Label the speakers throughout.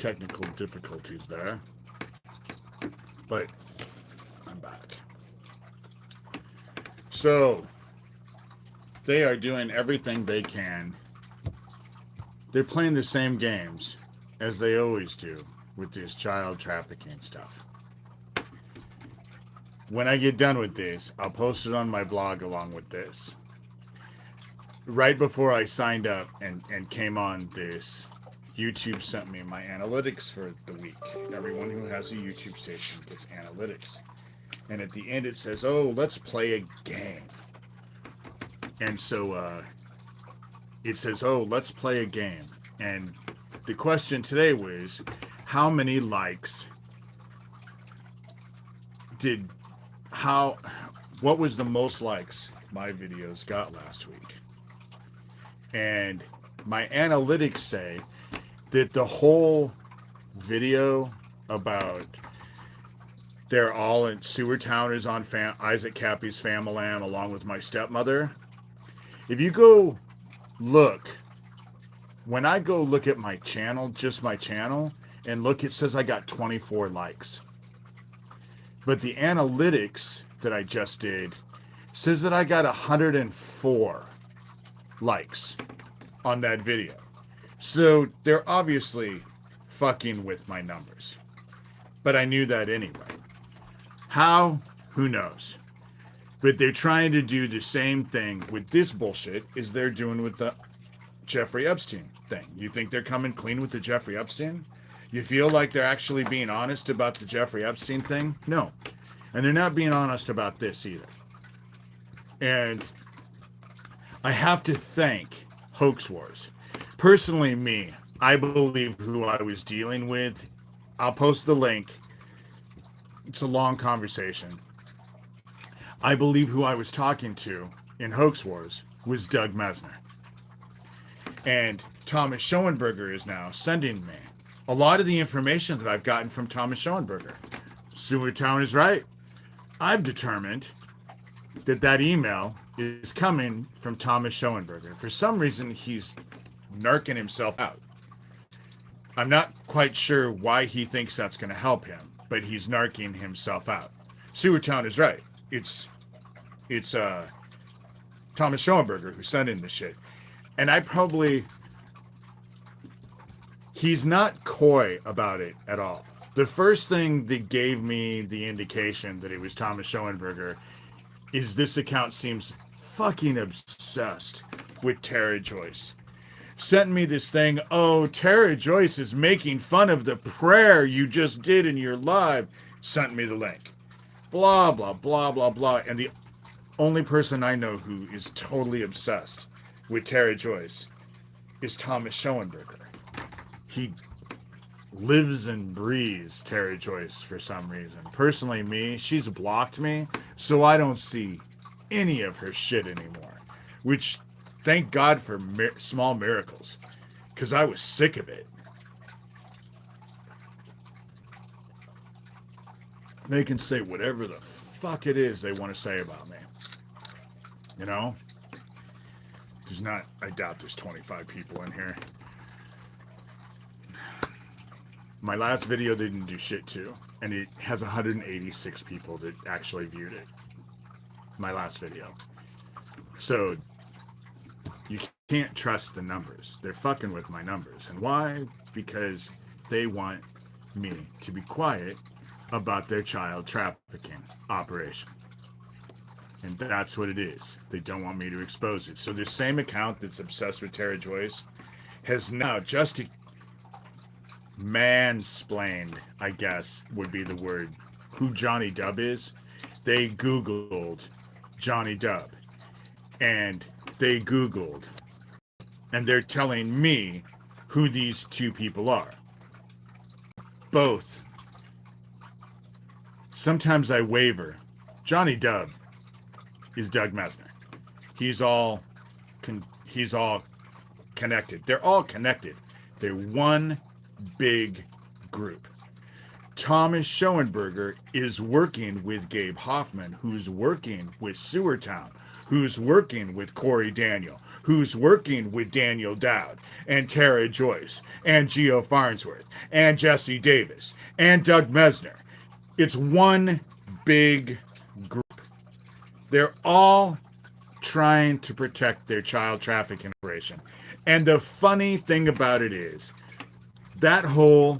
Speaker 1: technical difficulties there, but I'm back. So they are doing everything they can. They're playing the same games as they always do with this child trafficking stuff. When I get done with this, I'll post it on my blog along with this. Right before I signed up and came on this, YouTube sent me my analytics for the week. Everyone who has a YouTube station gets analytics. And at the end it says, oh, let's play a game. And so it says, oh, let's play a game. And the question today was, how many likes what was the most likes my videos got last week? And my analytics say that the whole video about they're all in Sewer Town is on Isaac Cappy's Famalam along with my stepmother. If you go look, when I go look at my channel, just my channel, and look, it says I got 24 likes. But the analytics that I just did says that I got 104 likes on that video. So they're obviously fucking with my numbers. But I knew that anyway. How? Who knows? But they're trying to do the same thing with this bullshit as they're doing with the Jeffrey Epstein thing. You think they're coming clean with the Jeffrey Epstein? You feel like they're actually being honest about the Jeffrey Epstein thing? No. And they're not being honest about this either. And I have to thank Hoax Wars. Personally, me, I believe who I was dealing with. I'll post the link. It's a long conversation. I believe who I was talking to in Hoax Wars was Doug Mesner. And Thomas Schoenberger is now sending me a lot of the information that I've gotten from Thomas Schoenberger. Sewer Town is right. I've determined that that email is coming from Thomas Schoenberger. For some reason, he's narking himself out. I'm not quite sure why he thinks that's going to help him, but he's narking himself out. Sewer Town is right. It's Thomas Schoenberger who sent in the shit. And he's not coy about it at all. The first thing that gave me the indication that it was Thomas Schoenberger is this account seems fucking obsessed with Tara Joyce. Sent me this thing, oh, Tara Joyce is making fun of the prayer you just did in your live. Sent me the link. Blah, blah, blah, blah, blah. And the only person I know who is totally obsessed with Tara Joyce is Thomas Schoenberger. He lives and breathes Tara Joyce for some reason. Personally, me, she's blocked me, so I don't see any of her shit anymore. Which, thank God for small miracles, because I was sick of it. They can say whatever the fuck it is they want to say about me. You know? I doubt there's 25 people in here. My last video didn't do shit too, and it has 186 people that actually viewed it. My last video. So, you can't trust the numbers. They're fucking with my numbers. And why? Because they want me to be quiet about their child trafficking operation. And that's what it is. They don't want me to expose it. So this same account that's obsessed with Tara Joyce has now just mansplained, I guess would be the word, who Johnny Depp is. They Googled Johnny Depp. And they Googled. And they're telling me who these two people are. Both. Sometimes I waver. Johnny Depp is Doug Mesner. He's all connected. They're all connected. They're one big group. Thomas Schoenberger is working with Gabe Hoffman, who's working with Sewer Town, who's working with Corey Daniel, who's working with Daniel Dowd and Tara Joyce and Geo Farnsworth and Jesse Davis and Doug Mesner. It's one big group. They're all trying to protect their child trafficking operation. And the funny thing about it is that whole,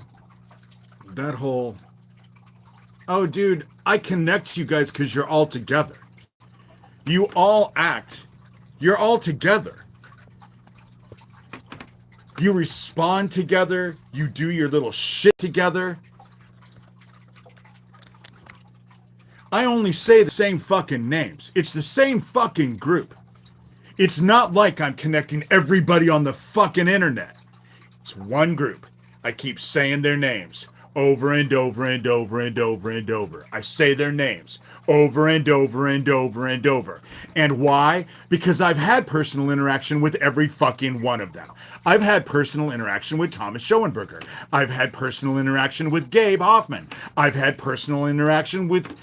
Speaker 1: oh, dude, I connect you guys because you're all together. You all act. You're all together. You respond together. You do your little shit together. I only say the same fucking names. It's the same fucking group. It's not like I'm connecting everybody on the fucking internet. It's one group. I keep saying their names over and over and over and over and over. I say their names over and over and over and over. And why? Because I've had personal interaction with every fucking one of them. I've had personal interaction with Thomas Schoenberger. I've had personal interaction with Gabe Hoffman. I've had personal interaction with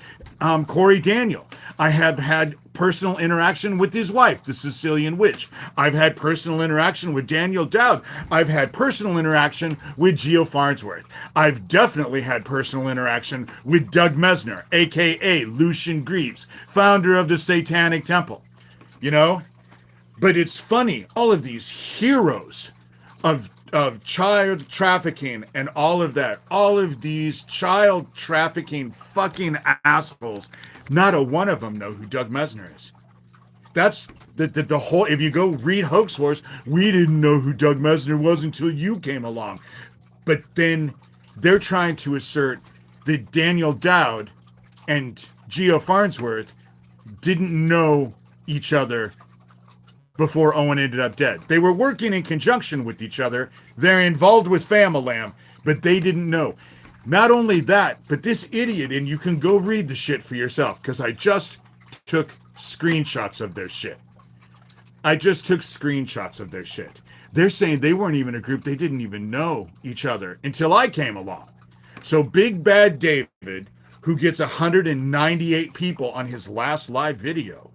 Speaker 1: Corey Daniel. I have had personal interaction with his wife, the Sicilian witch. I've had personal interaction with Daniel Dowd. I've had personal interaction with Geo Farnsworth. I've definitely had personal interaction with Doug Mesner, aka Lucian Greaves, founder of the Satanic Temple. You know? But it's funny, all of these heroes of child trafficking and all of that, all of these child trafficking fucking assholes, not a one of them know who Doug Mesner is. That's the whole, if you go read Hoax Wars, we didn't know who Doug Mesner was until you came along. But then they're trying to assert that Daniel Dowd and Geo Farnsworth didn't know each other before Owen ended up dead. They were working in conjunction with each other. They're involved with Famalam, but they didn't know. Not only that, but this idiot, and you can go read the shit for yourself, because I just took screenshots of their shit. They're saying they weren't even a group. They didn't even know each other until I came along. So Big Bad David, who gets 198 people on his last live video,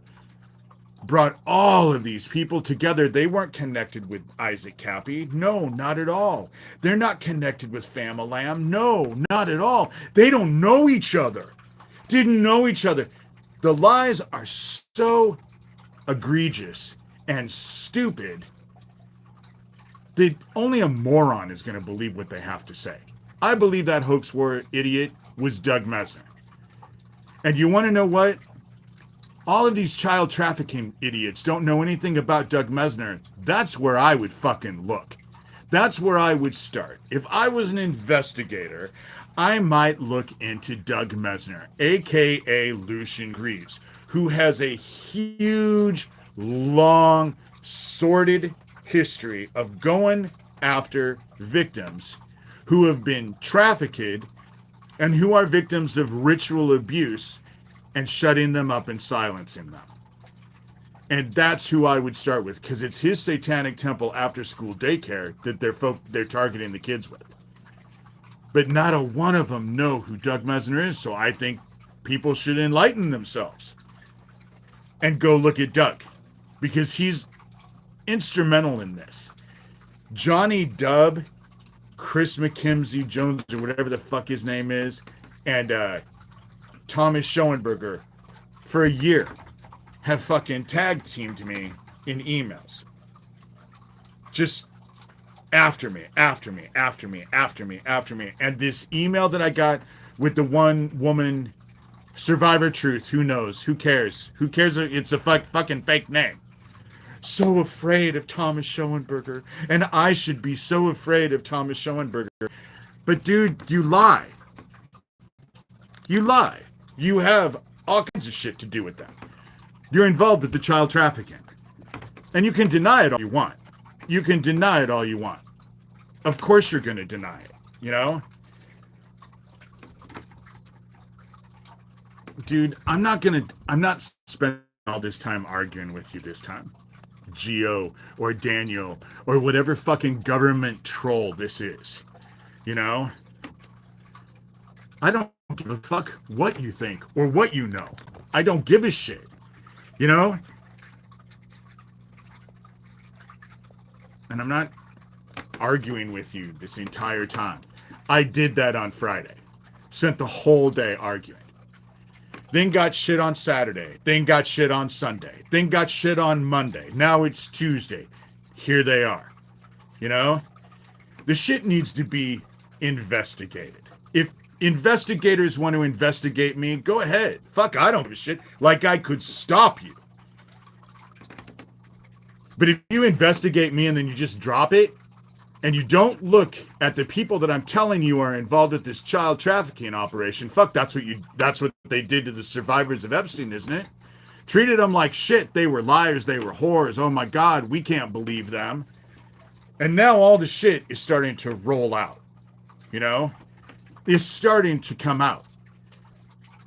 Speaker 1: brought all of these people together. They weren't connected with Isaac Cappy. No, not at all. They're not connected with Famalam. No, not at all. They don't know each other. Didn't know each other. The lies are so egregious and stupid that only a moron is going to believe what they have to say. I believe that hoax war idiot was Doug Mesner. And you want to know what? All of these child trafficking idiots don't know anything about Doug Mesner. That's where I would fucking look. That's where I would start. If I was an investigator, I might look into Doug Mesner, aka Lucian Greaves, who has a huge, long, sordid history of going after victims who have been trafficked and who are victims of ritual abuse and shutting them up and silencing them. And that's who I would start with, because it's his Satanic Temple after school daycare that they're targeting the kids with. But not a one of them know who Doug Mesner is, so I think people should enlighten themselves and go look at Doug, because he's instrumental in this. Johnny Dubb, Chris McKimsey Jones, or whatever the fuck his name is, and Thomas Schoenberger, for a year, have fucking tag teamed me in emails. Just after me. And this email that I got with the one woman, Survivor Truth, who knows? Who cares? Who cares? It's a fucking fake name. So afraid of Thomas Schoenberger. And I should be so afraid of Thomas Schoenberger. But dude, you lie. You have all kinds of shit to do with that. You're involved with the child trafficking. And you can deny it all you want. Of course you're going to deny it, you know? Dude, I'm not spending all this time arguing with you this time. Geo or Daniel or whatever fucking government troll this is, you know? I don't give a fuck what you think or what you know. I don't give a shit. You know? and I'm not arguing with you this entire time. I did that on Friday. Spent the whole day arguing. Then got shit on Saturday. Then got shit on Sunday. Then got shit on Monday. Now it's Tuesday. Here they are. You know? The shit needs to be investigated. If investigators want to investigate me, go ahead. Fuck, I don't give a shit. Like I could stop you. But if you investigate me and then you just drop it, and you don't look at the people that I'm telling you are involved with this child trafficking operation, fuck, that's what they did to the survivors of Epstein, isn't it? Treated them like shit. They were liars. They were whores. Oh my God, we can't believe them. And now all the shit is starting to roll out. You know? It's starting to come out.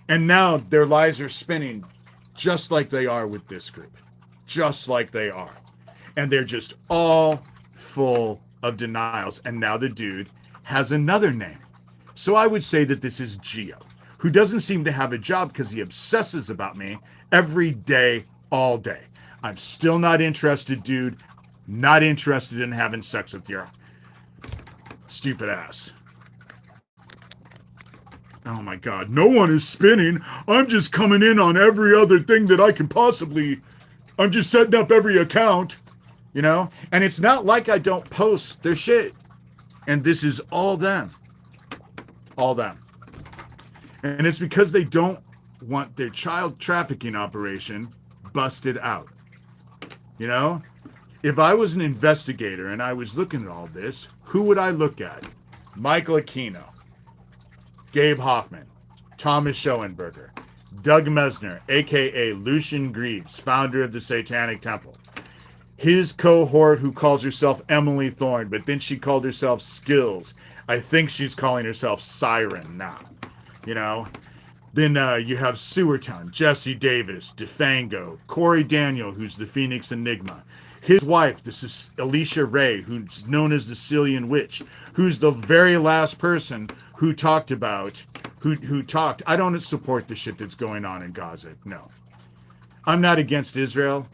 Speaker 1: And now their lies are spinning just like they are with this group. Just like they are. And they're just all full of denials. And now the dude has another name. So I would say that this is Geo, who doesn't seem to have a job because he obsesses about me every day, all day. I'm still not interested, dude. Not interested in having sex with your stupid ass. Oh my God. No one is spinning. I'm just coming in on every other thing that I can possibly. I'm just setting up every account. You know? And it's not like I don't post their shit. And this is all them. All them. And it's because they don't want their child trafficking operation busted out. You know? If I was an investigator and I was looking at all this, who would I look at? Michael Aquino, Gabe Hoffman, Thomas Schoenberger, Doug Mesner, a.k.a. Lucian Greaves, founder of the Satanic Temple. His cohort who calls herself Emily Thorne, but then she called herself Skills. I think she's calling herself Siren now. You know? Then you have Sewertown, Jesse Davis, DeFango, Corey Daniel, who's the Phoenix Enigma. His wife, this is Alicia Ray, who's known as the Cillian Witch, who's the very last person who talked about, who talked. I don't support the shit that's going on in Gaza. No. I'm not against Israel.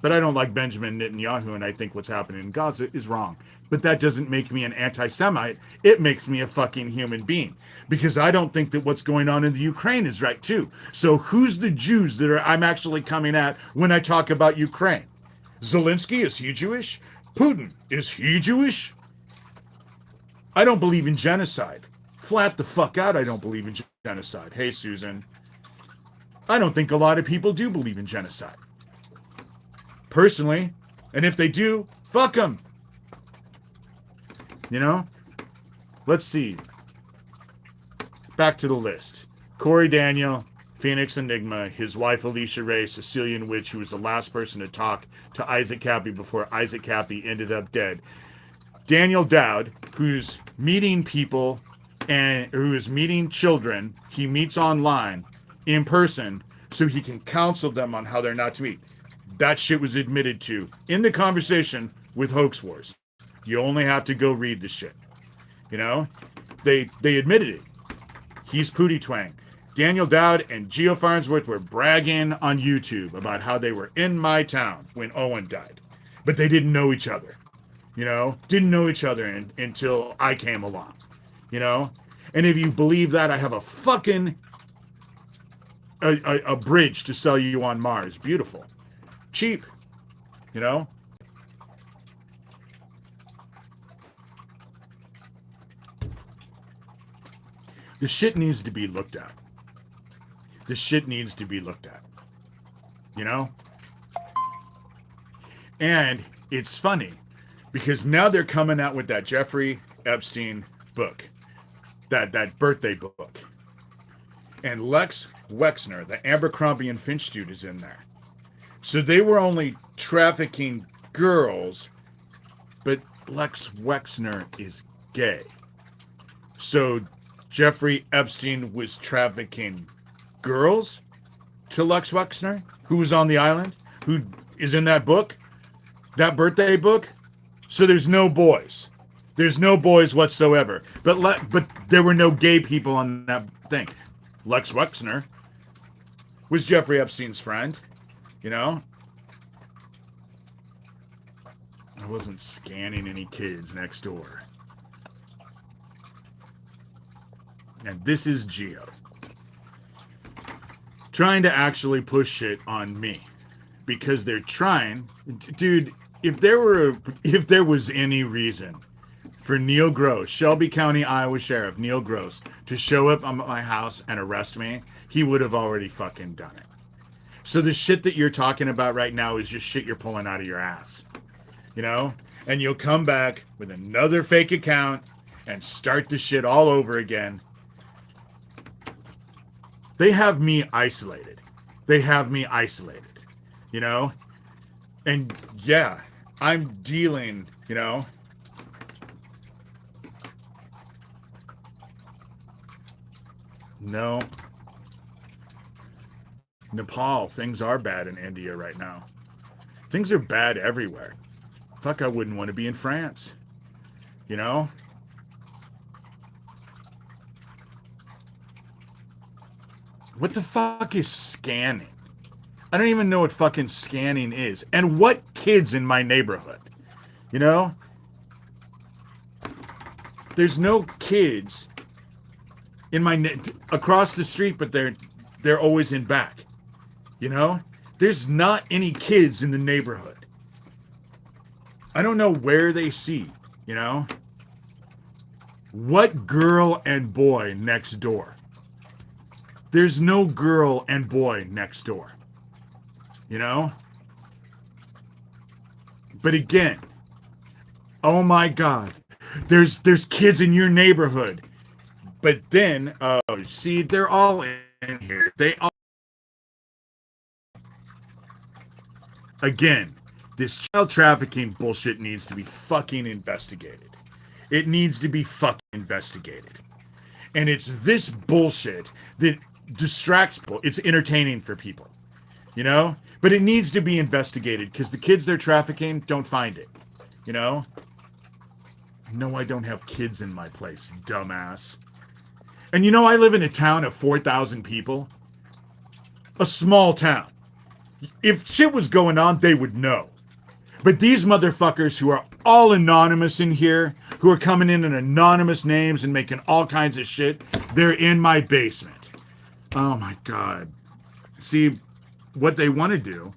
Speaker 1: But I don't like Benjamin Netanyahu, and I think what's happening in Gaza is wrong. But that doesn't make me an anti-Semite. It makes me a fucking human being. Because I don't think that what's going on in the Ukraine is right, too. So who's the Jews that I'm actually coming at when I talk about Ukraine? Zelensky, is he Jewish? Putin, is he Jewish? I don't believe in genocide. Flat the fuck out, I don't believe in genocide. Hey, Susan. I don't think a lot of people do believe in genocide. Personally, and if they do, fuck them. You know? Let's see. Back to the list. Corey Daniel, Phoenix Enigma, his wife Alicia Ray, Sicilian Witch, who was the last person to talk to Isaac Cappy before Isaac Cappy ended up dead. Daniel Dowd, who's meeting people and who is meeting children he meets online in person so he can counsel them on how they're not to eat. That shit was admitted to in the conversation with Hoax Wars. You only have to go read the shit. You know? They admitted it. He's Pootie Twang. Daniel Dowd and Geo Farnsworth were bragging on YouTube about how they were in my town when Owen died. But they didn't know each other. You know? Didn't know each other until I came along. You know? And if you believe that, I have a fucking a bridge to sell you on Mars. Beautiful. Cheap, you know? The shit needs to be looked at. The shit needs to be looked at. You know? And it's funny because now they're coming out with that Jeffrey Epstein book, that birthday book. And Lex Wexner, the Abercrombie and Finch dude, is in there. So they were only trafficking girls, but Lex Wexner is gay. So Jeffrey Epstein was trafficking girls to Lex Wexner, who was on the island, who is in that book, that birthday book. So there's no boys. There's no boys whatsoever. But there were no gay people on that thing. Lex Wexner was Jeffrey Epstein's friend. You know? wasn't scanning any kids next door. And this is Geo. Trying to actually push shit on me. Because they're trying... Dude, if there was any reason for Neil Gross, Shelby County, Iowa Sheriff Neil Gross, to show up at my house and arrest me, he would have already fucking done it. So the shit that you're talking about right now is just shit you're pulling out of your ass. You know? And you'll come back with another fake account and start the shit all over again. They have me isolated. You know? And yeah, I'm dealing, you know? No. Nepal, things are bad in India right now. Things are bad everywhere. Fuck, I wouldn't want to be in France. You know? What the fuck is scanning? I don't even know what fucking scanning is. And what kids in my neighborhood? You know? There's no kids in my across the street, but they're always in back. You know? There's not any kids in the neighborhood. I don't know where they see, you know? What girl and boy next door? There's no girl and boy next door. You know? But again, oh my God, there's kids in your neighborhood. But then, see, they're all in here. Again, this child trafficking bullshit needs to be fucking investigated. It needs to be fucking investigated. And it's this bullshit that distracts people. It's entertaining for people. You know? But it needs to be investigated because the kids they're trafficking don't find it. You know? No, I don't have kids in my place, dumbass. And you know, I live in a town of 4,000 people. A small town. If shit was going on, they would know. But these motherfuckers who are all anonymous in here, who are coming in anonymous names and making all kinds of shit, they're in my basement. Oh my God. See, what they want to do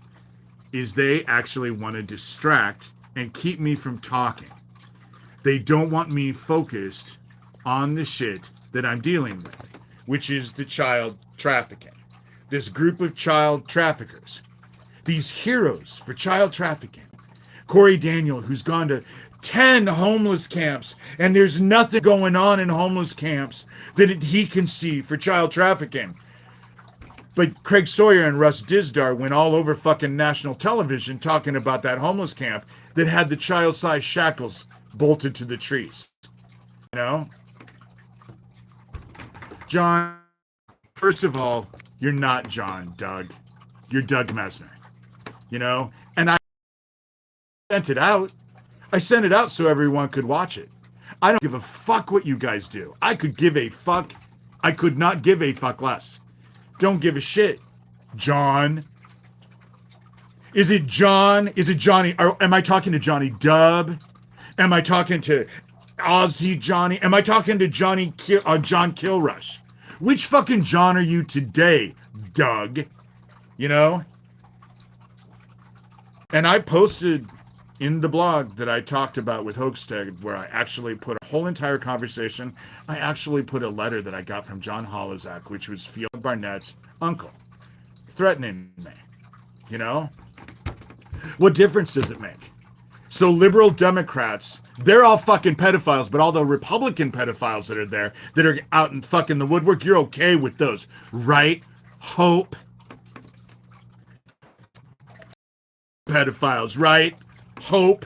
Speaker 1: is they actually want to distract and keep me from talking. They don't want me focused on the shit that I'm dealing with, which is the child trafficking. This group of child traffickers. These heroes for child trafficking. Corey Daniel, who's gone to 10 homeless camps, and there's nothing going on in homeless camps that he can see for child trafficking. But Craig Sawyer and Russ Dizdar went all over fucking national television talking about that homeless camp that had the child-sized shackles bolted to the trees. You know? John, first of all, you're not John, Doug. You're Doug Mesner. You know? And I sent it out. I sent it out so everyone could watch it. I don't give a fuck what you guys do. I could give a fuck. I could not give a fuck less. Don't give a shit. John. Is it John? Is it Johnny? Or am I talking to Johnny Dub? Am I talking to Aussie Johnny? Am I talking to John Kilrush? Which fucking John are you today, Doug? You know? And I posted in the blog that I talked about with Hoax, where I actually put a whole entire conversation. I actually put a letter that I got from John Holozak, which was Field Barnett's uncle, threatening me. You know? What difference does it make? So liberal Democrats, they're all fucking pedophiles, but all the Republican pedophiles that are there, that are out in fucking the woodwork, you're okay with those, right? Hope. Pedophiles, right? Hope.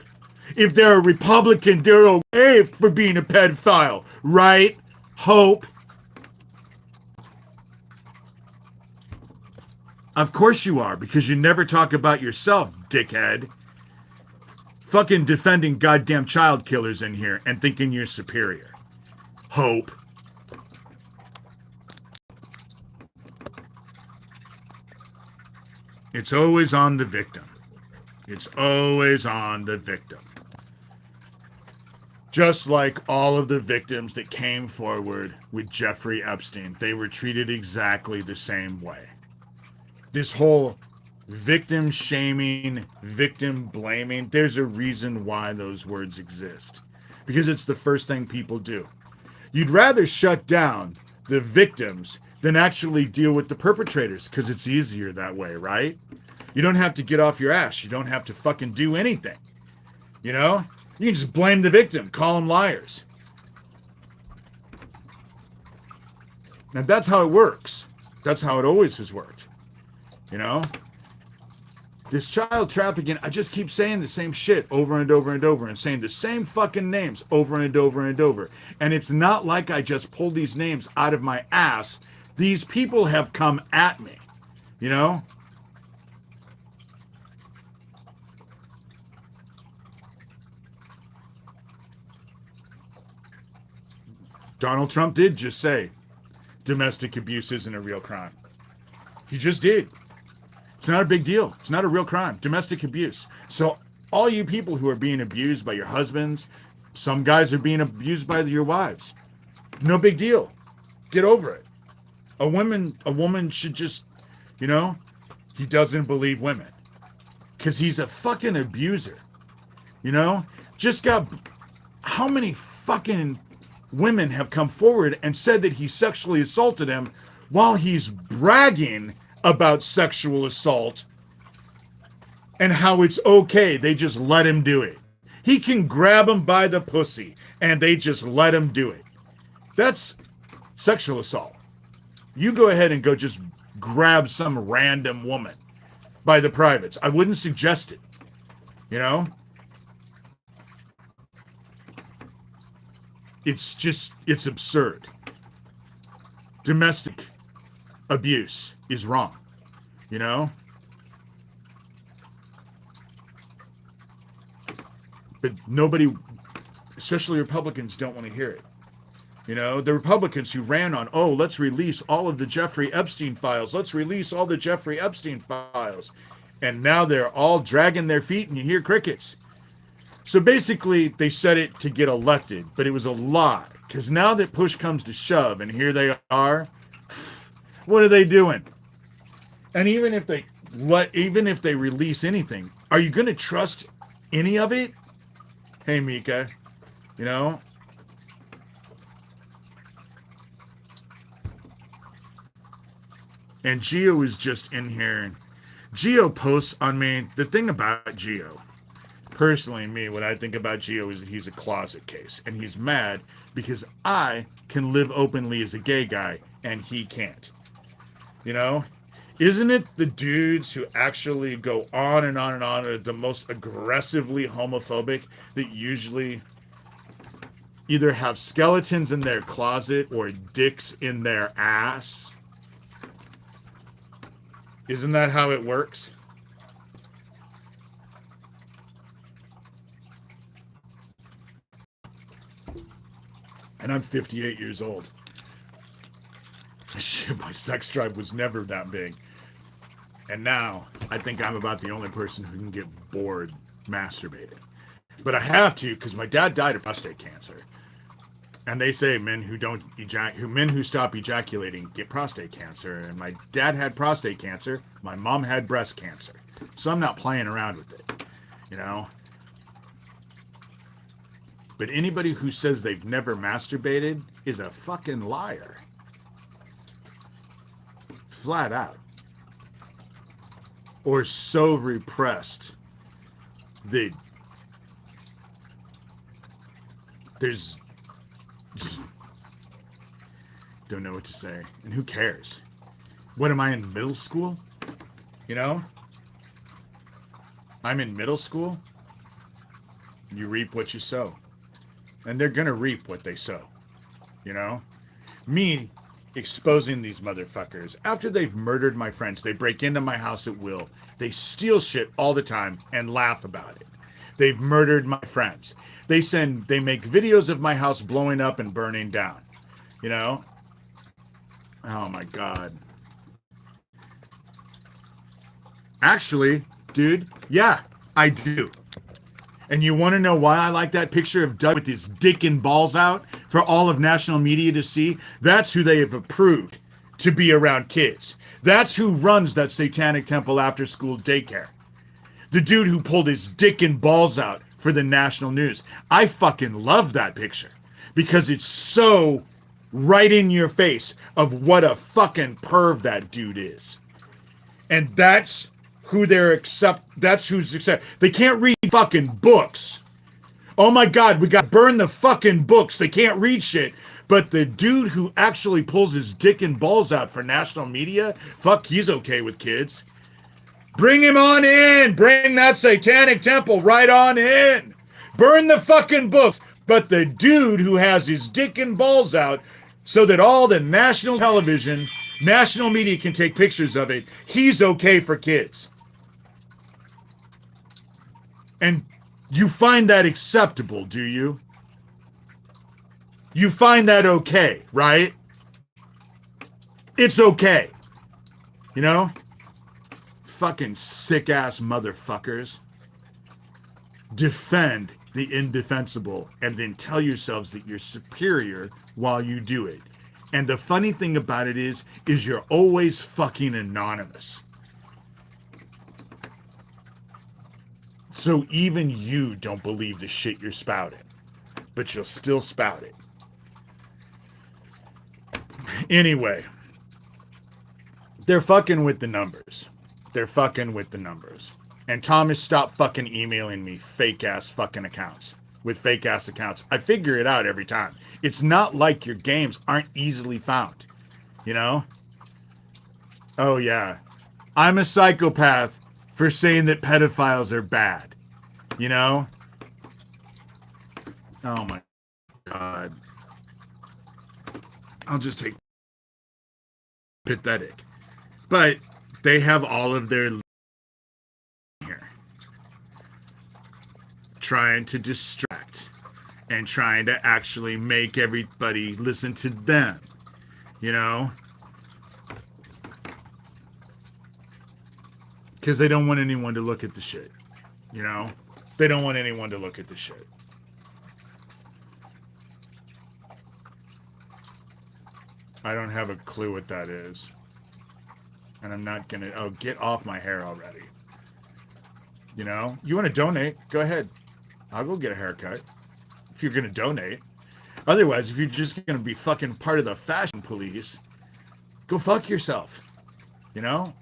Speaker 1: If they're a Republican, they're okay for being a pedophile, right? Hope. Of course you are, because you never talk about yourself, dickhead. Fucking defending goddamn child killers in here and thinking you're superior. Hope. It's always on the victim. It's always on the victim. Just like all of the victims that came forward with Jeffrey Epstein, they were treated exactly the same way. This whole victim shaming, victim blaming, there's a reason why those words exist. Because it's the first thing people do. You'd rather shut down the victims than actually deal with the perpetrators, because it's easier that way, right? You don't have to get off your ass. You don't have to fucking do anything. You know? You can just blame the victim, call them liars. Now that's how it works. That's how it always has worked. You know? This child trafficking, I just keep saying the same shit over and over and over and saying the same fucking names over and over and over. And it's not like I just pulled these names out of my ass. These people have come at me. You know? Donald Trump did just say domestic abuse isn't a real crime. He just did. It's not a big deal. It's not a real crime. Domestic abuse. So all you people who are being abused by your husbands, some guys are being abused by your wives. No big deal. Get over it. A woman should just, you know, he doesn't believe women. Because he's a fucking abuser. You know? Just got, how many fucking women have come forward and said that he sexually assaulted them while he's bragging about sexual assault and how it's okay. They just let him do it. He can grab him by the pussy and they just let him do it. That's sexual assault. You go ahead and go just grab some random woman by the privates. I wouldn't suggest it. You know? It's absurd. Domestic abuse is wrong, you know? But nobody, especially Republicans, don't want to hear it. You know, the Republicans who ran on, oh, let's release all of the Jeffrey Epstein files. Let's release all the Jeffrey Epstein files. And now they're all dragging their feet and you hear crickets. So basically, they said it to get elected, but it was a lie. Because now that push comes to shove, and here they are, what are they doing? And even if they release anything, are you going to trust any of it? Hey, Mika, you know? And Geo is just in here. Geo posts on me. The thing about Geo, personally, me, what I think about Geo is that he's a closet case. And he's mad because I can live openly as a gay guy and he can't. You know? Isn't it the dudes who actually go on and on and on are the most aggressively homophobic that usually either have skeletons in their closet or dicks in their ass? Isn't that how it works? And I'm 58 years old. Shit, my sex drive was never that big. And now, I think I'm about the only person who can get bored masturbating. But I have to, because my dad died of prostate cancer. And they say men who stop ejaculating get prostate cancer. And my dad had prostate cancer. My mom had breast cancer. So I'm not playing around with it. You know? But anybody who says they've never masturbated is a fucking liar. Flat out. Or so repressed that there's... Don't know what to say. And who cares? What am I in middle school? You know? I'm in middle school. You reap what you sow. And they're going to reap what they sow. You know? Me exposing these motherfuckers. After they've murdered my friends, they break into my house at will. They steal shit all the time and laugh about it. They've murdered my friends. They make videos of my house blowing up and burning down. You know? Oh my God. Actually, dude, yeah, I do. And you want to know why I like that picture of Doug with his dick and balls out for all of national media to see? That's who they have approved to be around kids. That's who runs that satanic temple after school daycare. The dude who pulled his dick and balls out for the national news. I fucking love that picture because it's so right in your face of what a fucking perv that dude is. And that's who that's who's accept. They can't read fucking books. Oh my God, we got to burn the fucking books. They can't read shit. But the dude who actually pulls his dick and balls out for national media, fuck, he's okay with kids. Bring him on in. Bring that satanic temple right on in. Burn the fucking books. But the dude who has his dick and balls out so that all the national television, national media can take pictures of it, he's okay for kids. And you find that acceptable, do you? You find that okay, right? It's okay. You know? Fucking sick-ass motherfuckers. Defend the indefensible and then tell yourselves that you're superior while you do it. And the funny thing about it is you're always fucking anonymous. So even you don't believe the shit you're spouting, but you'll still spout it. Anyway, they're fucking with the numbers. They're fucking with the numbers. And Thomas, stop fucking emailing me fake-ass fucking accounts with fake-ass accounts. I figure it out every time. It's not like your games aren't easily found, you know? Oh, yeah. I'm a psychopath for saying that pedophiles are bad, you know? Oh, my God. I'll just take pathetic. But they have all of their here trying to distract and trying to actually make everybody listen to them, you know? Because they don't want anyone to look at the shit, you know? They don't want anyone to look at the shit. I don't have a clue what that is. And I'm not gonna, oh, get off my hair already. You know? You want to donate, go ahead. I'll go get a haircut. If you're gonna donate. Otherwise, if you're just gonna be fucking part of the fashion police, go fuck yourself. You know?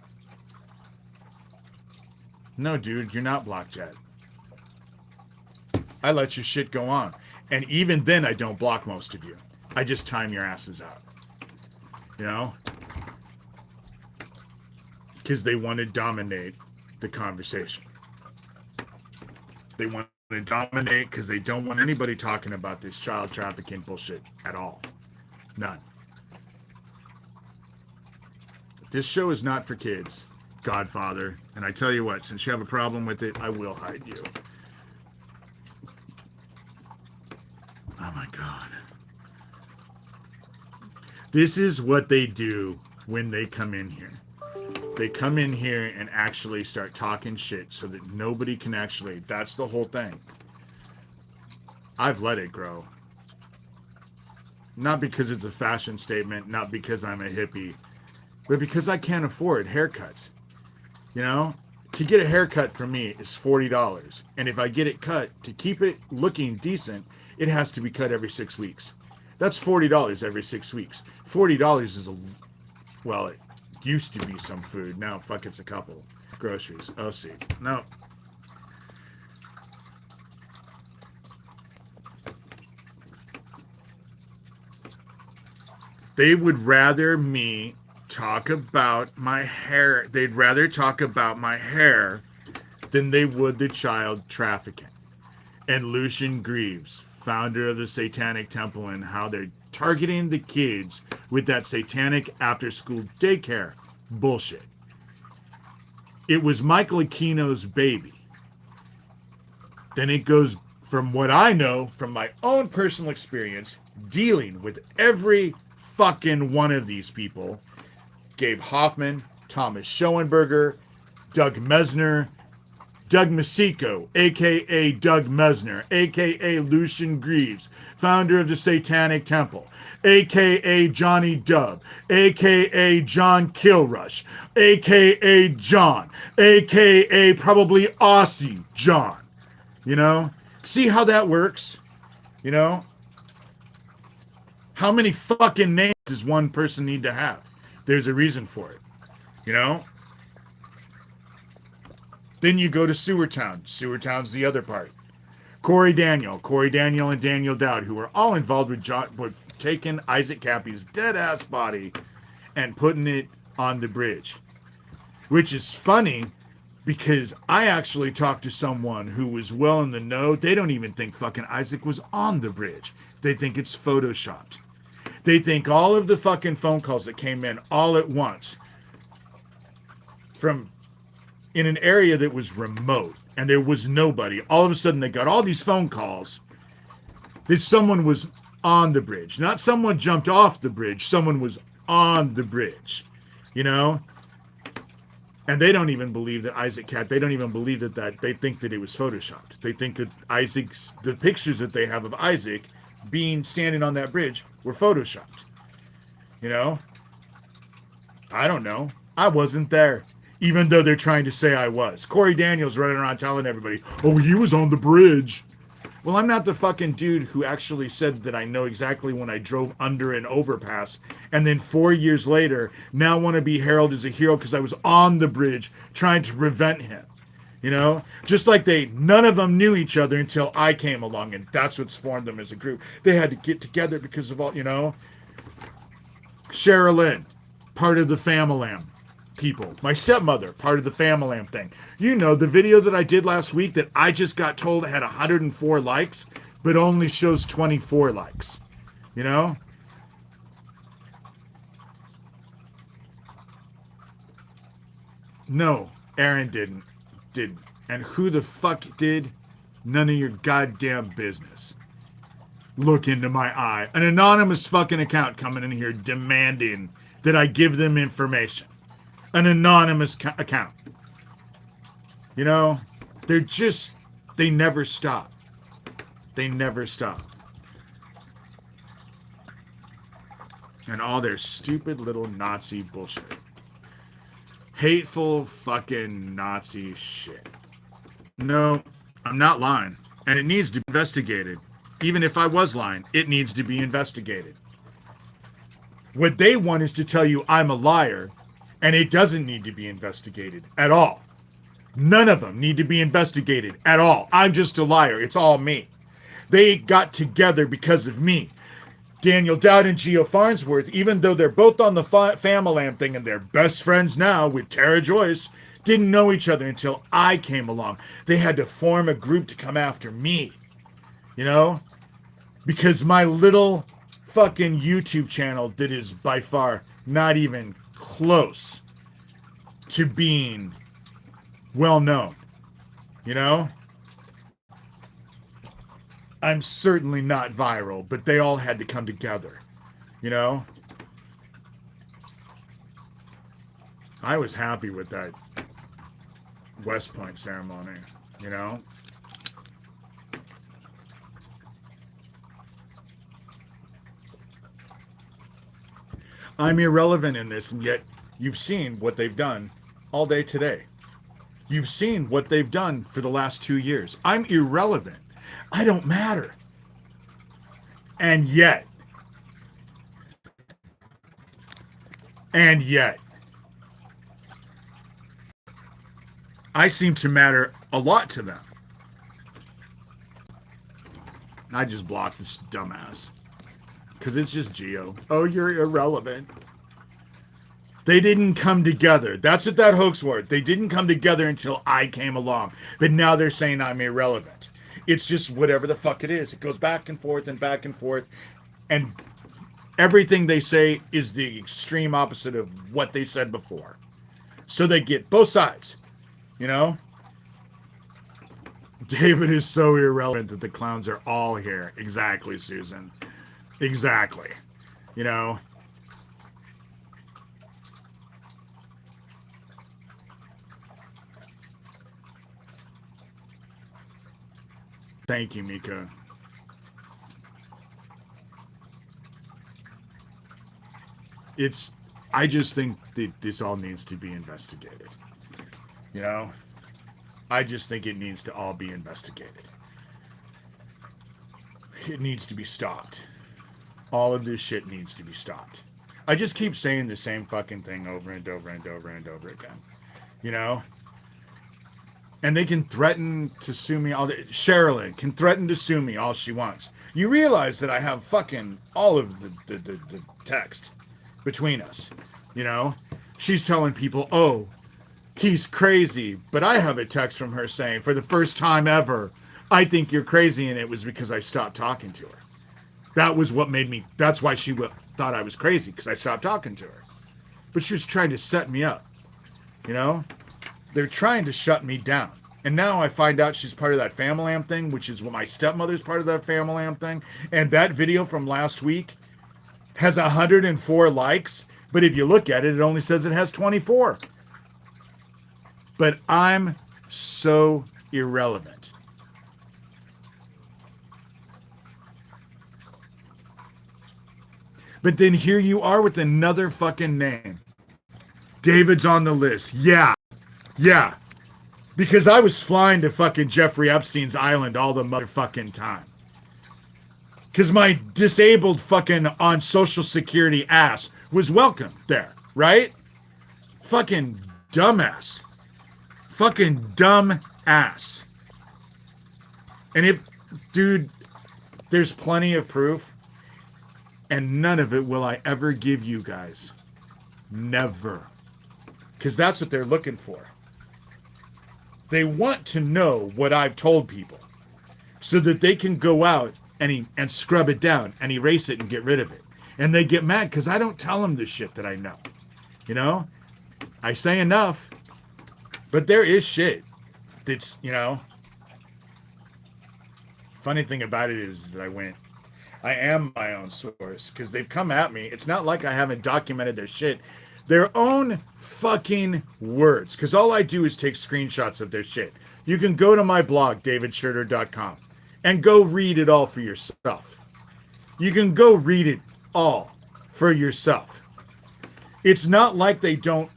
Speaker 1: No, dude, you're not blocked yet. I let your shit go on. And even then, I don't block most of you. I just time your asses out. You know? Because they want to dominate the conversation. They want to dominate because they don't want anybody talking about this child trafficking bullshit at all. None. This show is not for kids, Godfather. And I tell you what, since you have a problem with it, I will hide you. Oh my God. This is what they do when they come in here. They come in here and actually start talking shit so that nobody can actually, that's the whole thing. I've let it grow. Not because it's a fashion statement, not because I'm a hippie, but because I can't afford haircuts. You know, to get a haircut from me is $40. And if I get it cut, to keep it looking decent, it has to be cut every 6 weeks. That's $40 every 6 weeks. $40 is well, it used to be some food. Now, fuck, it's a couple. Groceries. Oh, see. No. They would rather me talk about my hair. They'd rather talk about my hair than they would the child trafficking. And Lucian Greaves, founder of the Satanic Temple, and how they're targeting the kids with that satanic after-school daycare bullshit. It was Michael Aquino's baby. Then it goes, from what I know, from my own personal experience, dealing with every fucking one of these people, Gabe Hoffman, Thomas Schoenberger, Doug Mesner, Doug Masico, a.k.a. Doug Mesner, a.k.a. Lucian Greaves, founder of the Satanic Temple, a.k.a. Johnny Dub, a.k.a. John Kilrush, a.k.a. John, a.k.a. probably Aussie John. You know? See how that works? You know? How many fucking names does one person need to have? There's a reason for it. You know? Then you go to Sewertown. Sewertown's the other part. Corey Daniel and Daniel Dowd, who were all involved with taking Isaac Cappy's dead-ass body and putting it on the bridge. Which is funny because I actually talked to someone who was well in the know. They don't even think fucking Isaac was on the bridge. They think it's photoshopped. They think all of the fucking phone calls that came in all at once from in an area that was remote and there was nobody. All of a sudden they got all these phone calls that someone was on the bridge. Not someone jumped off the bridge. Someone was on the bridge, you know? And they don't even believe that Isaac Cat, they don't even believe that they think that it was photoshopped. They think that the pictures that they have of Isaac standing on that bridge were photoshopped. You know? I don't know. I wasn't there. Even though they're trying to say I was. Corey Daniels running around telling everybody, oh, he was on the bridge. Well, I'm not the fucking dude who actually said that I know exactly when I drove under an overpass and then 4 years later now want to be heralded as a hero because I was on the bridge trying to prevent him. You know? Just like none of them knew each other until I came along, and that's what's formed them as a group. They had to get together because of all, you know? Sherilyn, part of the Famalam people. My stepmother, part of the Famalam thing. You know, the video that I did last week that I just got told had 104 likes, but only shows 24 likes. You know? No, Aaron didn't. And who the fuck did? None of your goddamn business. Look into my eye. An anonymous fucking account coming in here demanding that I give them information. An anonymous account. You know, they never stop. They never stop. And all their stupid little Nazi bullshit. Hateful fucking Nazi shit. No, I'm not lying. And it needs to be investigated. Even if I was lying, it needs to be investigated. What they want is to tell you I'm a liar, and it doesn't need to be investigated at all. None of them need to be investigated at all. I'm just a liar. It's all me. They got together because of me. Daniel Dowd and Geo Farnsworth, even though they're both on the Famalam thing and they're best friends now with Tara Joyce, didn't know each other until I came along. They had to form a group to come after me. You know? Because my little fucking YouTube channel that is by far not even close to being well known. You know? I'm certainly not viral, but they all had to come together. You know? I was happy with that West Point ceremony, you know? I'm irrelevant in this, and yet you've seen what they've done all day today. You've seen what they've done for the last 2 years. I'm irrelevant. I don't matter. And yet, I seem to matter a lot to them. I just blocked this dumbass. Because it's just Geo. Oh, you're irrelevant. They didn't come together. That's what that hoax was. They didn't come together until I came along. But now they're saying I'm irrelevant. It's just whatever the fuck it is. It goes back and forth and back and forth. And everything they say is the extreme opposite of what they said before. So they get both sides. You know? David is so irrelevant that the clowns are all here. Exactly, Susan. Exactly. You know? Thank you, Mika. I just think that this all needs to be investigated. You know? I just think it needs to all be investigated. It needs to be stopped. All of this shit needs to be stopped. I just keep saying the same fucking thing over and over and over and over again. You know? And they can threaten to sue me all day. Sherilyn can threaten to sue me all she wants. You realize that I have fucking all of the text between us. You know? She's telling people, oh, he's crazy. But I have a text from her saying, for the first time ever, I think you're crazy. And it was because I stopped talking to her. That was what made me, that's why she thought I was crazy, because I stopped talking to her. But she was trying to set me up. You know? They're trying to shut me down. And now I find out she's part of that Famalam thing, which is what my stepmother's part of that Famalam thing. And that video from last week has 104 likes. But if you look at it, it only says it has 24. But I'm so irrelevant. But then here you are with another fucking name. David's on the list. Yeah. Because I was flying to fucking Jeffrey Epstein's island all the motherfucking time. Because my disabled fucking on Social Security ass was welcome there, right? Fucking dumbass. Fucking dumb ass. And if, dude, there's plenty of proof. And none of it will I ever give you guys. Never. Because that's what they're looking for. They want to know what I've told people so that they can go out and scrub it down and erase it and get rid of it. And they get mad because I don't tell them the shit that I know. You know? I say enough, but there is shit that's, you know. Funny thing about it is that I am my own source because they've come at me. It's not like I haven't documented their shit. Their own fucking words. Because all I do is take screenshots of their shit. You can go to my blog, davidshurter.com, and go read it all for yourself. You can go read it all for yourself. It's not like they don't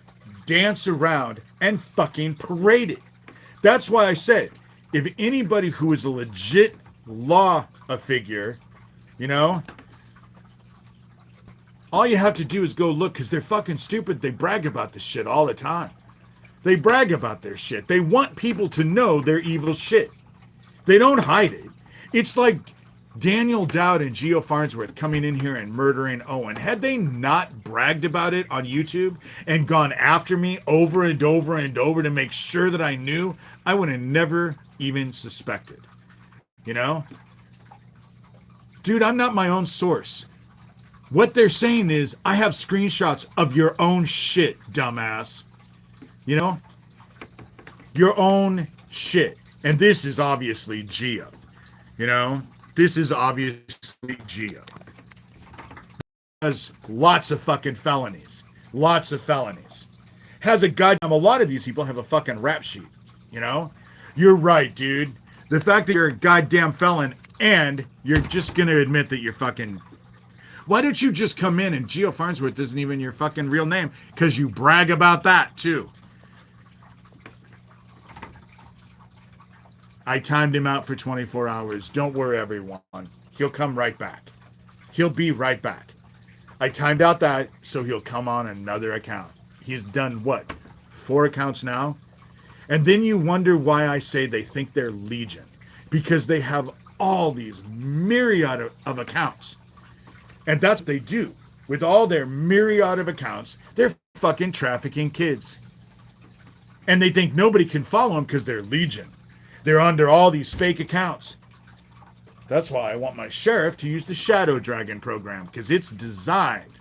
Speaker 1: dance around and fucking parade it. That's why I said, if anybody who is a legit law figure, you know, all you have to do is go look because they're fucking stupid. They brag about this shit all the time. They brag about their shit. They want people to know their evil shit. They don't hide it. It's like Daniel Dowd and Geo Farnsworth coming in here and murdering Owen. Had they not bragged about it on YouTube and gone after me over and over and over to make sure that I knew, I would have never even suspected. You know? Dude, I'm not my own source. What they're saying is, I have screenshots of your own shit, dumbass. You know? Your own shit. And this is obviously Geo. You know? This is obviously Geo. Has lots of fucking felonies. Lots of felonies. Has a goddamn, a lot of these people have a fucking rap sheet. You know? You're right, dude. The fact that you're a goddamn felon and you're just going to admit that you're fucking... Why don't you just come in and Geo Farnsworth isn't even your fucking real name? Because you brag about that, too. I timed him out for 24 hours. Don't worry, everyone. He'll come right back. He'll be right back. I timed out that so he'll come on another account. He's done, what, 4 accounts now? And then you wonder why I say they think they're legion. Because they have all these myriad of accounts. And that's what they do. With all their myriad of accounts, they're fucking trafficking kids. And they think nobody can follow them because they're legion. They're under all these fake accounts. That's why I want my sheriff to use the Shadow Dragon program, because it's designed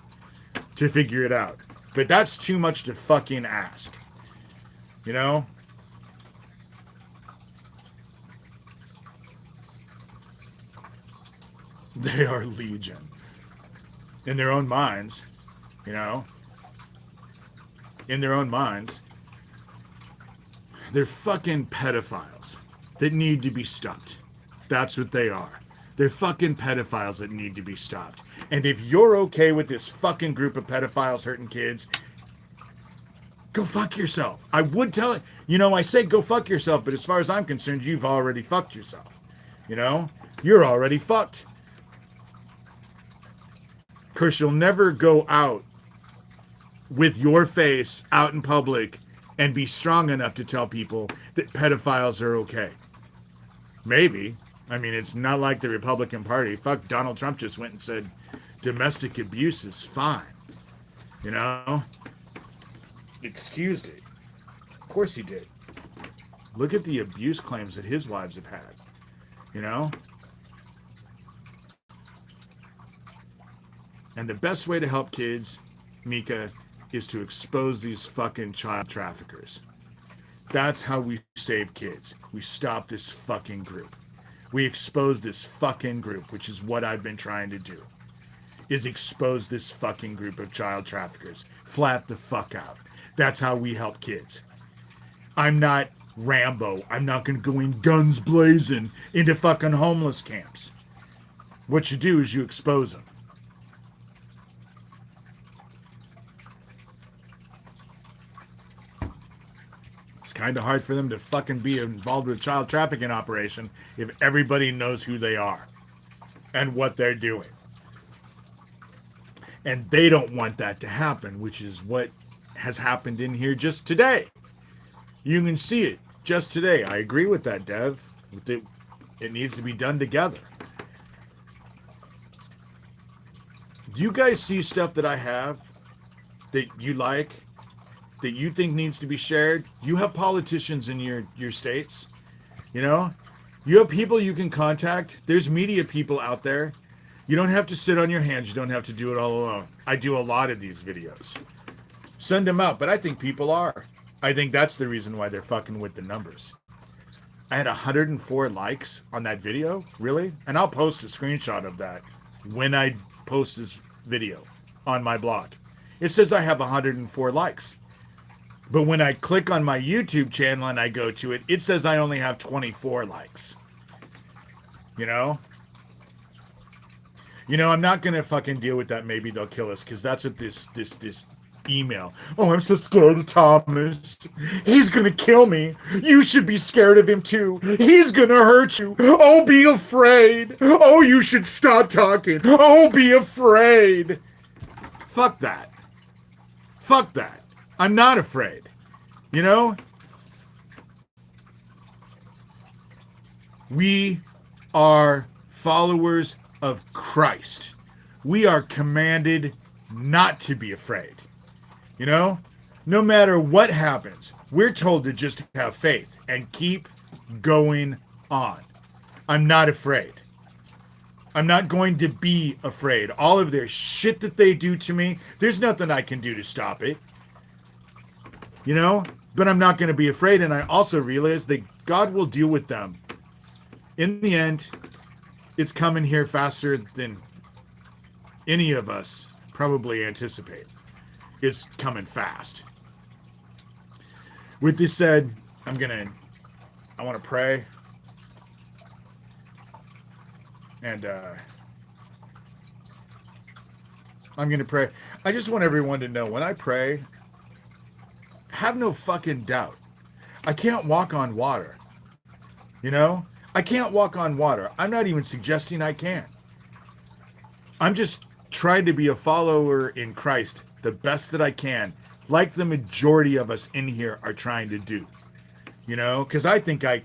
Speaker 1: to figure it out. But that's too much to fucking ask. You know? They are legion. In their own minds, you know? In their own minds. They're fucking pedophiles that need to be stopped. That's what they are. They're fucking pedophiles that need to be stopped. And if you're okay with this fucking group of pedophiles hurting kids, go fuck yourself. I would tell it. You know, I say go fuck yourself, but as far as I'm concerned, you've already fucked yourself. You know? You're already fucked. Because you'll never go out with your face out in public and be strong enough to tell people that pedophiles are okay. Maybe. I mean, it's not like the Republican Party. Fuck, Donald Trump just went and said domestic abuse is fine. You know? Excused it. Of course he did. Look at the abuse claims that his wives have had. You know? And the best way to help kids, Mika, is to expose these fucking child traffickers. That's how we save kids. We stop this fucking group. We expose this fucking group, which is what I've been trying to do, is expose this fucking group of child traffickers. Flat the fuck out. That's how we help kids. I'm not Rambo. I'm not going to go in guns blazing into fucking homeless camps. What you do is you expose them. It's kind of hard for them to fucking be involved with a child trafficking operation if everybody knows who they are and what they're doing. And they don't want that to happen, which is what has happened in here just today. You can see it just today. I agree with that, Dev. It needs to be done together. Do you guys see stuff that I have that you like, that you think needs to be shared? You have politicians in your states, you know? You have people you can contact. There's media people out there. You don't have to sit on your hands. You don't have to do it all alone. I do a lot of these videos. Send them out, but I think people are. I think that's the reason why they're fucking with the numbers. I had 104 likes on that video, really? And I'll post a screenshot of that when I post this video on my blog. It says I have 104 likes. But when I click on my YouTube channel and I go to it, it says I only have 24 likes. You know? You know, I'm not going to fucking deal with that. Maybe they'll kill us, because that's what this email. Oh, I'm so scared of Thomas. He's going to kill me. You should be scared of him too. He's going to hurt you. Oh, be afraid. Oh, you should stop talking. Oh, be afraid. Fuck that. Fuck that. I'm not afraid. You know? We are followers of Christ. We are commanded not to be afraid. You know? No matter what happens, we're told to just have faith and keep going on. I'm not afraid. I'm not going to be afraid. All of their shit that they do to me, there's nothing I can do to stop it. You know? But I'm not going to be afraid. And I also realize that God will deal with them. In the end, it's coming here faster than any of us probably anticipate. It's coming fast. With this said, I want to pray. And I'm going to pray. I just want everyone to know, when I pray, have no fucking doubt. I can't walk on water. You know? I can't walk on water. I'm not even suggesting I can. I'm just trying to be a follower in Christ the best that I can, like the majority of us in here are trying to do. You know? Because I think I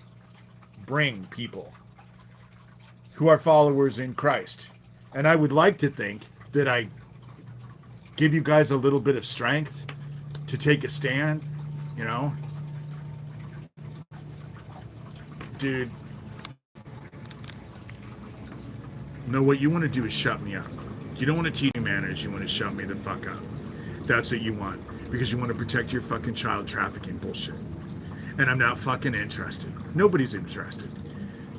Speaker 1: bring people who are followers in Christ. And I would like to think that I give you guys a little bit of strength to take a stand, you know? Dude, no, what you want to do is shut me up. You don't want to teach me manners, you want to shut me the fuck up. That's what you want. Because you want to protect your fucking child trafficking bullshit. And I'm not fucking interested. Nobody's interested.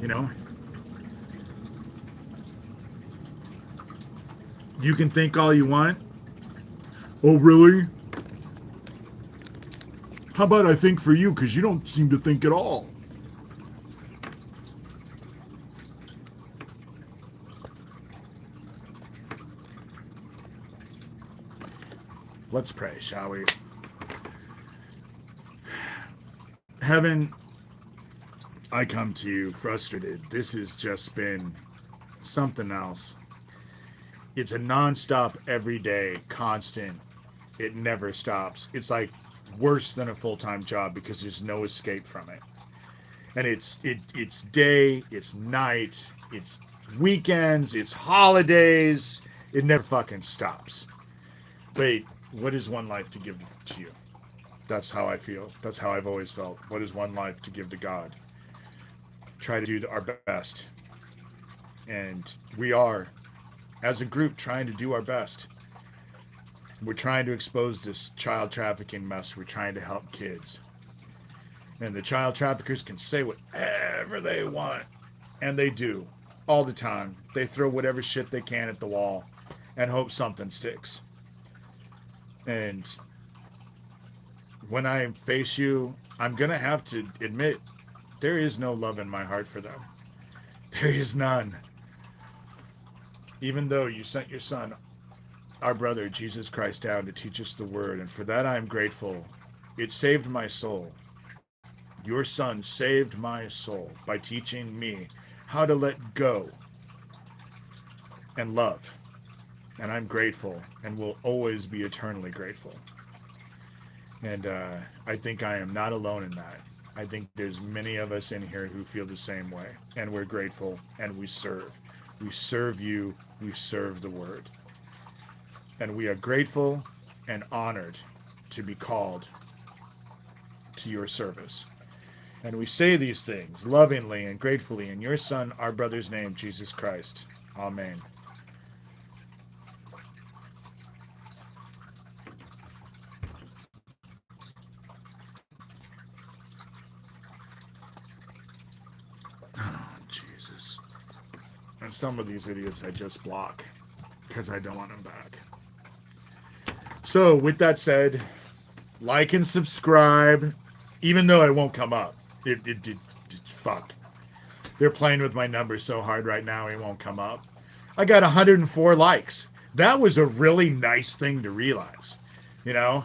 Speaker 1: You know? You can think all you want. Oh, really? How about I think for you, because you don't seem to think at all. Let's pray, shall we? Heaven, I come to you frustrated. This has just been something else. It's a nonstop, everyday, constant. It never stops. It's like worse than a full-time job because there's no escape from it. And it's day, it's night, it's weekends, it's holidays. It never fucking stops. But what is one life to give to you? That's how I feel. That's how I've always felt. What is one life to give to God? Try to do our best. And we are, as a group, trying to do our best. We're trying to expose this child trafficking mess. We're trying to help kids. And the child traffickers can say whatever they want. And they do. All the time. They throw whatever shit they can at the wall and hope something sticks. And when I face you, I'm going to have to admit, there is no love in my heart for them. There is none. Even though you sent your son, our brother, Jesus Christ, down to teach us the word. And for that, I am grateful. It saved my soul. Your son saved my soul by teaching me how to let go and love. And I'm grateful and will always be eternally grateful. And I think I am not alone in that. I think there's many of us in here who feel the same way. And we're grateful and we serve. We serve you. We serve the word. And we are grateful and honored to be called to your service. And we say these things lovingly and gratefully in your son, our brother's name, Jesus Christ. Amen. Jesus. And some of these idiots I just block because I don't want them back. So with that said, like and subscribe, even though it won't come up. It fuck. They're playing with my numbers so hard right now it won't come up. I got 104 likes. That was a really nice thing to realize. You know?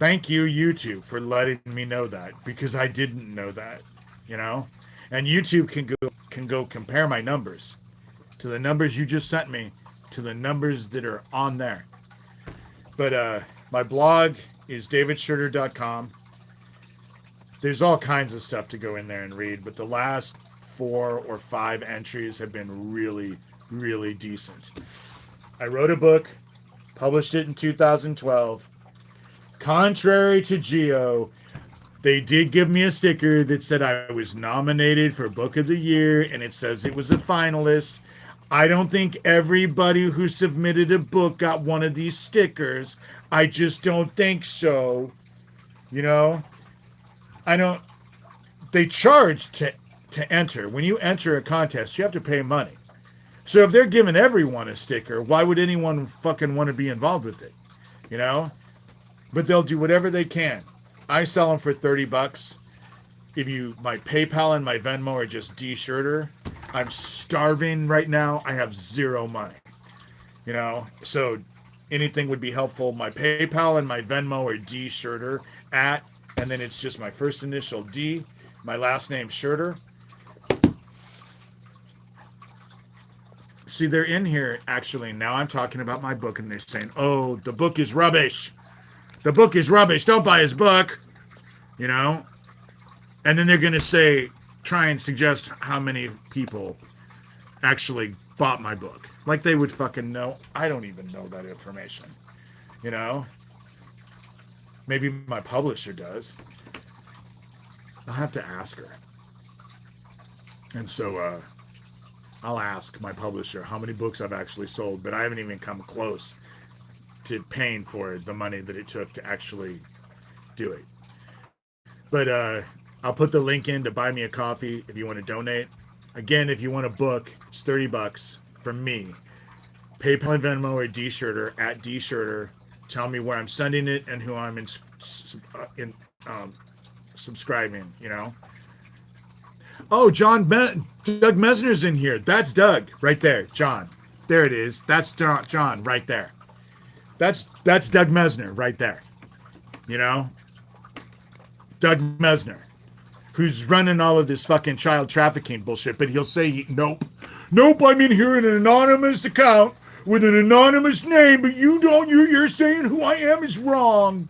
Speaker 1: Thank you, YouTube, for letting me know that because I didn't know that. You know? And YouTube can go compare my numbers to the numbers you just sent me to the numbers that are on there. But my blog is davidshurter.com. There's all kinds of stuff to go in there and read, but the last 4 or 5 entries have been really, really decent. I wrote a book, published it in 2012. Contrary to Geo, they did give me a sticker that said I was nominated for Book of the Year, and it says it was a finalist. I don't think everybody who submitted a book got one of these stickers. I just don't think so. You know? They charge to enter. When you enter a contest, you have to pay money. So if they're giving everyone a sticker, why would anyone fucking want to be involved with it? You know? But they'll do whatever they can. I sell them for $30. My PayPal and my Venmo are just D Shurter. I'm starving right now. I have zero money. You know? So anything would be helpful. My PayPal and my Venmo are D Shurter and then it's just my first initial D, my last name Shurter. See, they're in here actually. Now I'm talking about my book and they're saying, oh, the book is rubbish. The book is rubbish. Don't buy his book. You know? And then they're going to try and suggest how many people actually bought my book. Like they would fucking know. I don't even know that information. You know? Maybe my publisher does. I'll have to ask her. And so I'll ask my publisher how many books I've actually sold, but I haven't even come close to paying for the money that it took to actually do it. But I'll put the link in to buy me a coffee if you want to donate. Again, if you want a book, it's $30 from me. PayPal and Venmo or D Shurter at D Shurter. Tell me where I'm sending it and who I'm subscribing, you know. Oh, Doug Mesner's in here. That's Doug right there, John. There it is. That's John right there. That's Doug Mesner right there. You know? Doug Mesner, who's running all of this fucking child trafficking bullshit, but he'll say, nope, I'm in here in an anonymous account with an anonymous name, but you're saying who I am is wrong.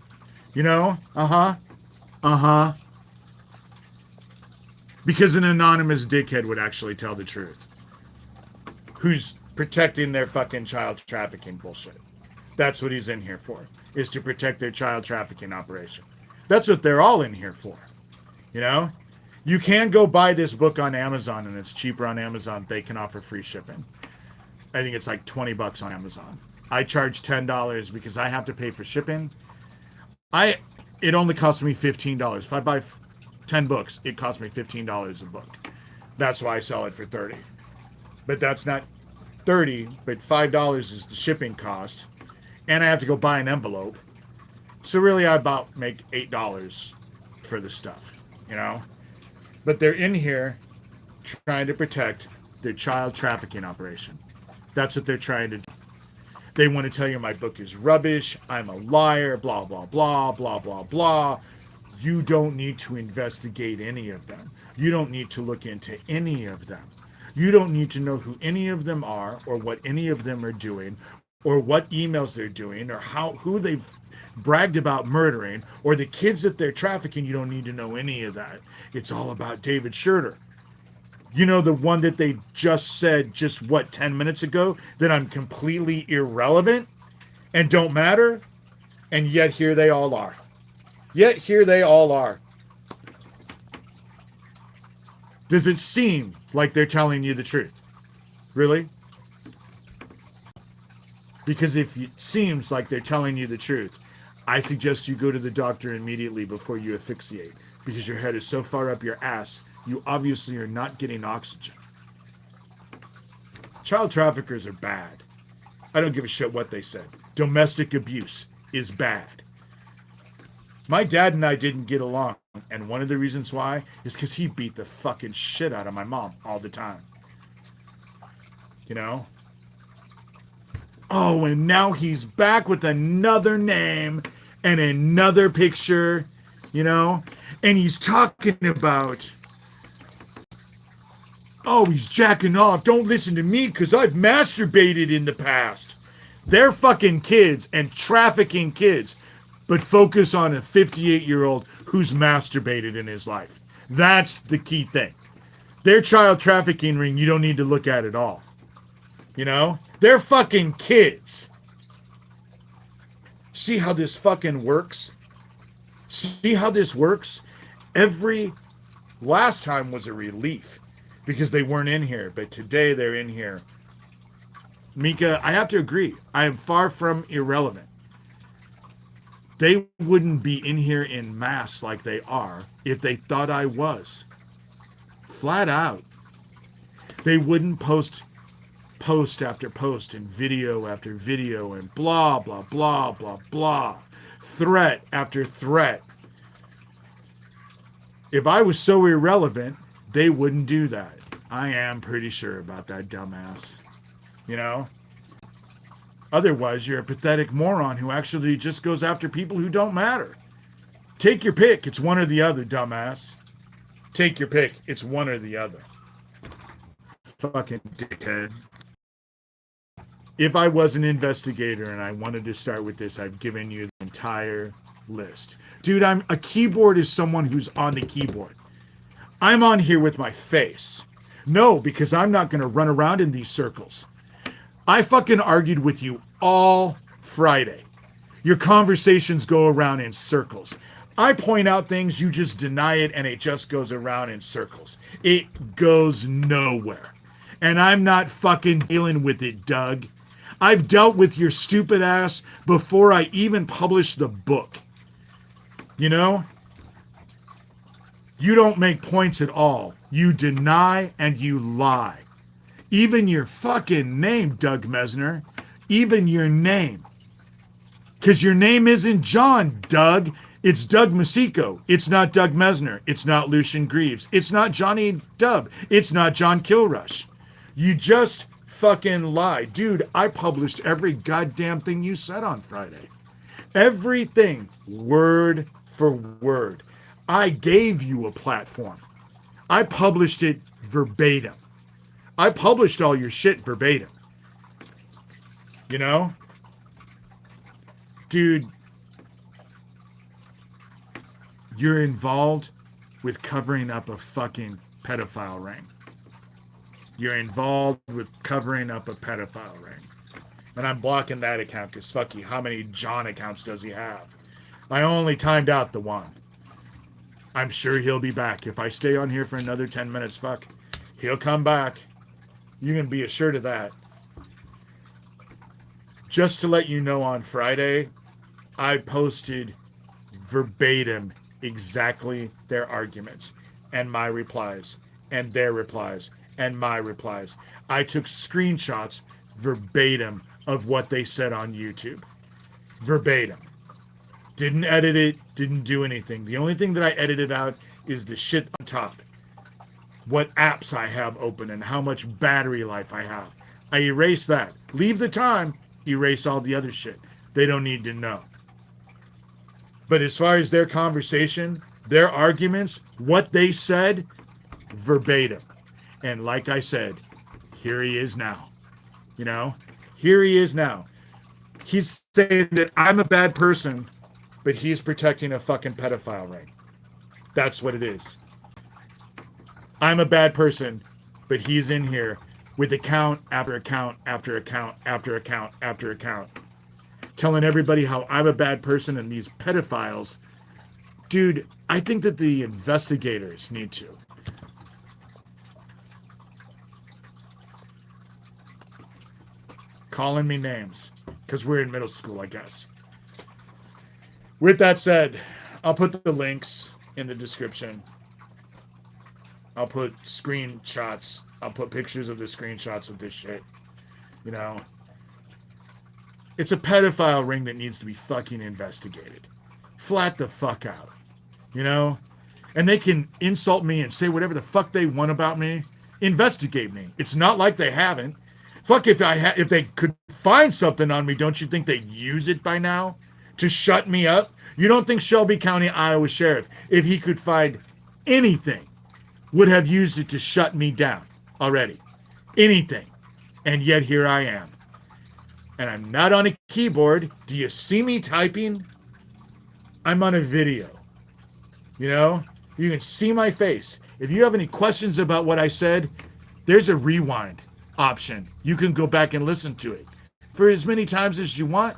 Speaker 1: You know? Because an anonymous dickhead would actually tell the truth. Who's protecting their fucking child trafficking bullshit. That's what he's in here for, is to protect their child trafficking operation. That's what they're all in here for. You know? You can go buy this book on Amazon, and it's cheaper on Amazon. They can offer free shipping. I think it's like $20 on Amazon. I charge $10 because I have to pay for shipping. It only costs me $15. If I buy 10 books, it costs me $15 a book. That's why I sell it for $30. But that's not $30, but $5 is the shipping cost. And I have to go buy an envelope. So really I about make $8 for the stuff, you know? But they're in here trying to protect their child trafficking operation. That's what they're trying to do. They want to tell you my book is rubbish, I'm a liar, blah, blah, blah, blah, blah, blah. You don't need to investigate any of them. You don't need to look into any of them. You don't need to know who any of them are or what any of them are doing or what emails they're doing or who they've bragged about murdering or the kids that they're trafficking. You don't need to know any of that. It's all about David Shurter. You know, the one that they just said 10 minutes ago that I'm completely irrelevant and don't matter. And yet here they all are. Does it seem like they're telling you the truth? Really? Because if it seems like they're telling you the truth, I suggest you go to the doctor immediately before you asphyxiate, because your head is so far up your ass, you obviously are not getting oxygen. Child traffickers are bad. I don't give a shit what they said. Domestic abuse is bad. My dad and I didn't get along, and one of the reasons why is because he beat the fucking shit out of my mom all the time. You know? Oh, and now he's back with another name and another picture, you know? And he's talking about, oh, he's jacking off. Don't listen to me because I've masturbated in the past. They're fucking kids and trafficking kids, but focus on a 58-year-old who's masturbated in his life. That's the key thing. Their child trafficking ring, you don't need to look at all. You know? They're fucking kids. See how this fucking works? See how this works? Every last time was a relief because they weren't in here, but today they're in here. Mika, I have to agree. I am far from irrelevant. They wouldn't be in here in mass like they are if they thought I was. Flat out. They wouldn't post after post and video after video and blah, blah, blah, blah, blah. Threat after threat. If I was so irrelevant, they wouldn't do that. I am pretty sure about that, dumbass. You know? Otherwise, you're a pathetic moron who actually just goes after people who don't matter. Take your pick. It's one or the other, dumbass. Take your pick. It's one or the other. Fucking dickhead. If I was an investigator and I wanted to start with this, I've given you the entire list. Dude, a keyboard is someone who's on the keyboard. I'm on here with my face. No, because I'm not going to run around in these circles. I fucking argued with you all Friday. Your conversations go around in circles. I point out things, you just deny it, and it just goes around in circles. It goes nowhere. And I'm not fucking dealing with it, Doug. I've dealt with your stupid ass before I even published the book. You know? You don't make points at all. You deny and you lie. Even your fucking name, Doug Mesner. Even your name. Because your name isn't John, Doug. It's Doug Masico. It's not Doug Mesner. It's not Lucian Greaves. It's not Johnny Dubb. It's not John Kilrush. You just fucking lie. Dude, I published every goddamn thing you said on Friday. Everything, word for word. I gave you a platform. I published it verbatim. I published all your shit verbatim. You know? Dude, you're involved with covering up a fucking pedophile ring. You're involved with covering up a pedophile ring. And I'm blocking that account because fuck you, how many John accounts does he have? I only timed out the one. I'm sure he'll be back. If I stay on here for another 10 minutes, fuck, he'll come back. You can be assured of that. Just to let you know, on Friday, I posted verbatim exactly their arguments and my replies and their replies and my replies. I took screenshots verbatim of what they said on YouTube. Verbatim. Didn't edit it, didn't do anything. The only thing that I edited out is the shit on top. What apps I have open and how much battery life I have. I erase that. Leave the time, erase all the other shit. They don't need to know. But as far as their conversation, their arguments, what they said, verbatim. And like I said, here he is now. You know, here he is now. He's saying that I'm a bad person, but he's protecting a fucking pedophile ring. That's what it is. I'm a bad person, but he's in here with account after account after account after account after account, telling everybody how I'm a bad person and these pedophiles. Dude, I think that the investigators need to. Calling me names because we're in middle school, I guess. With that said, I'll put the links in the description. I'll put screenshots. I'll put pictures of the screenshots of this shit. You know, it's a pedophile ring that needs to be fucking investigated. Flat the fuck out. You know? And they can insult me and say whatever the fuck they want about me. Investigate me. It's not like they haven't. Fuck, if they could find something on me, don't you think they'd use it by now to shut me up? You don't think Shelby County, Iowa Sheriff, if he could find anything, would have used it to shut me down already? Anything. And yet here I am. And I'm not on a keyboard. Do you see me typing? I'm on a video. You know? You can see my face. If you have any questions about what I said, there's a rewind option. You can go back and listen to it for as many times as you want.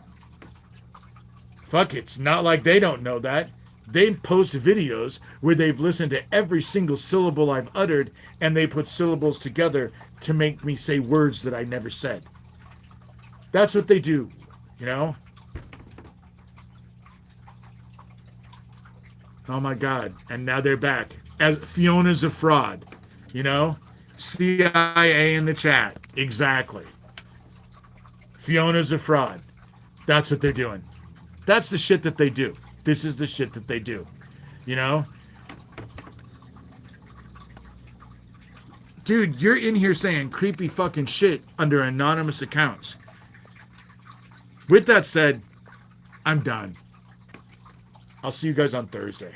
Speaker 1: Fuck, it's not like they don't know that. They post videos where they've listened to every single syllable I've uttered, and they put syllables together to make me say words that I never said. That's what they do, you know? Oh my God. And now they're back. As Fiona's a fraud, you know? CIA in the chat. Exactly. Fiona's a fraud. That's what they're doing. That's the shit that they do. This is the shit that they do. You know? Dude, you're in here saying creepy fucking shit under anonymous accounts. With that said, I'm done. I'll see you guys on Thursday.